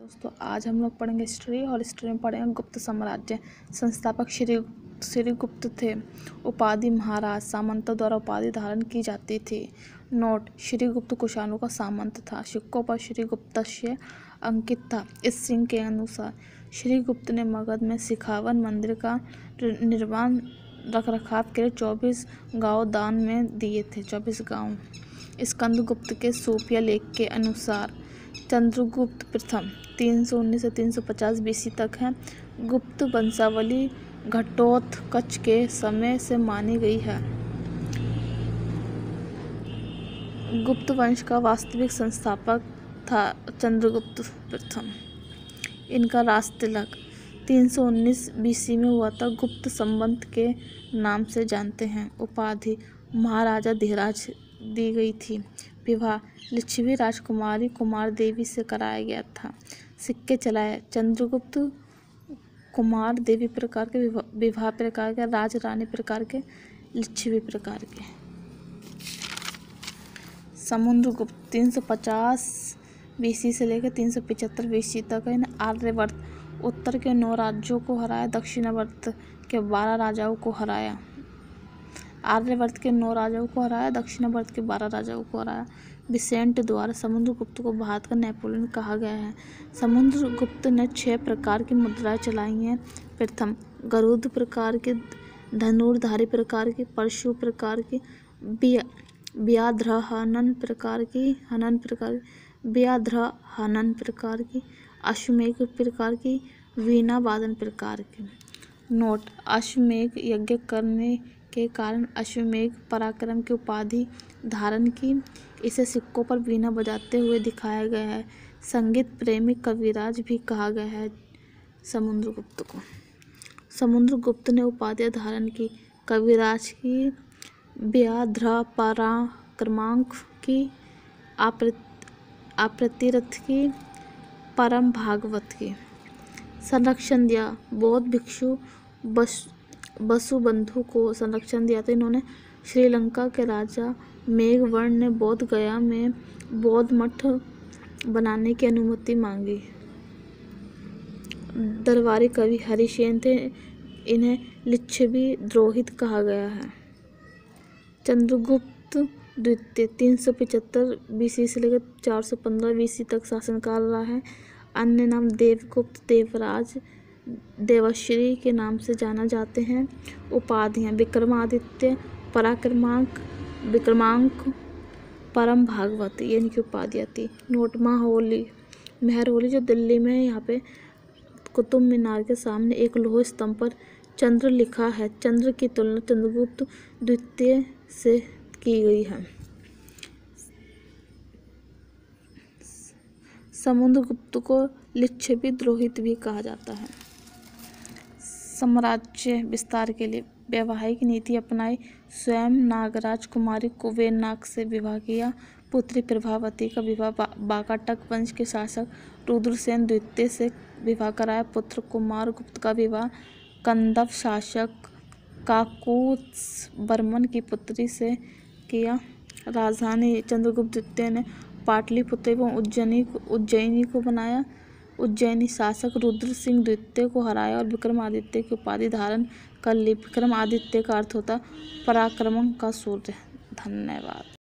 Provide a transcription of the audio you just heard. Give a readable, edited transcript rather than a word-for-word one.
दोस्तों आज हम लोग पढ़ेंगे हिस्ट्री और हिस्ट्री में पढ़ेंगे गुप्त साम्राज्य। संस्थापक श्री गुप्त थे। उपाधि महाराज। सामंतों द्वारा उपाधि धारण की जाती थी। नोट: श्री गुप्त कुषाणों का सामंत था। सिक्कों पर श्री गुप्तस्य अंकित था। इस सिंह के अनुसार श्री गुप्त ने मगध में सिखावन मंदिर का निर्माण रखरखाव के लिए 24 गांव दान में दिए थे। 24 गांव। स्कंदगुप्त के सूफिया लेख के अनुसार चंद्रगुप्त प्रथम 319 से 350 बीसी तक है। गुप्त वंशावली घटोत्कच के समय से मानी गई है। गुप्त वंश का वास्तविक संस्थापक था चंद्रगुप्त प्रथम। इनका राज तिलक 319 बीसी में हुआ था। गुप्त संबंत के नाम से जानते हैं। उपाधि महाराजा धीराज दी गई थी। विवाह लिच्छवी राजकुमारी कुमार देवी से कराया गया था। सिक्के चलाए चंद्रगुप्त कुमार देवी प्रकार के, विवाह प्रकार के, राज रानी प्रकार के, लिच्छवी प्रकार के। समुद्रगुप्त 350 बीसी से लेकर 375 बीसी तक है। आर्यवर्त उत्तर के 9 राज्यों को हराया। दक्षिणावर्त के 12 राजाओं को हराया। आर्यवर्त के 9 राजाओं को हराया। दक्षिणावर्त के 12 राजाओं को हराया। विसेंट द्वारा समुद्रगुप्त को भारत का नेपोलियन कहा गया है। समुद्रगुप्त ने 6 प्रकार की मुद्राएं चलाई हैं। प्रथम गरुड़ प्रकार की, धनुर्धारी प्रकार की, परशु प्रकार की, व्याघ्रहनन प्रकार की, व्याघ्रहनन प्रकार की, अश्वमेघ प्रकार की, वीणा वादन प्रकार की। नोट: अश्वमेघ यज्ञ करने के कारण अश्वमेघ पराक्रम की उपाधि धारण की। इसे सिक्कों पर वीणा बजाते हुए दिखाया गया है। संगीत प्रेमी कविराज भी कहा गया है समुद्रगुप्त को। समुद्रगुप्त ने उपाधियां धारण की। कविराज की, व्याघ्रपराक्रमांक की, अप्रतिरथ की, परम भागवत की। संरक्षण दिया बौद्ध भिक्षु वसुबंधु को संरक्षण दिया था। इन्होंने श्रीलंका के राजा मेघवर्ण ने बोध गया में बौद्ध मठ बनाने की अनुमति मांगी। दरबारी कवि हरिसेन थे। इन्हें लिच्छवी द्रोहित कहा गया है। चंद्रगुप्त द्वितीय 375 बीसी से लेकर 415 बीसी तक शासनकाल रहा है। अन्य नाम देवगुप्त, देवराज, देवश्री के नाम से जाना जाते हैं। उपाधियां विक्रमादित्य, पराक्रमांक, परम भागवत, ये इनकी उपाधियां थी। नोट: मेहरौली जो दिल्ली में है, यहाँ पे कुतुब मीनार के सामने एक लोह स्तंभ पर चंद्र लिखा है। चंद्र की तुलना चंद्रगुप्त द्वितीय से की गई है। समुद्रगुप्त को लिच्छवी द्रोहित भी कहा जाता है। साम्राज्य विस्तार के लिए वैवाहिक नीति अपनाई। स्वयं नागराज कुमारी कुबेरनाग से विवाह किया। पुत्री प्रभावती का विवाह वाकाटक वंश के शासक रुद्रसेन द्वितीय से विवाह कराया। पुत्र कुमार गुप्त का विवाह कंदव शासक काकूत्स वर्मन की पुत्री से किया। राजधानी चंद्रगुप्त द्वितीय ने पाटलिपुत्र एवं उज्जैनी को बनाया। उज्जैनी शासक रुद्र सिंह द्वितीय को हराया और विक्रमादित्य की उपाधि धारण कर ली। विक्रमादित्य का अर्थ होता पराक्रम का सूर्य। धन्यवाद।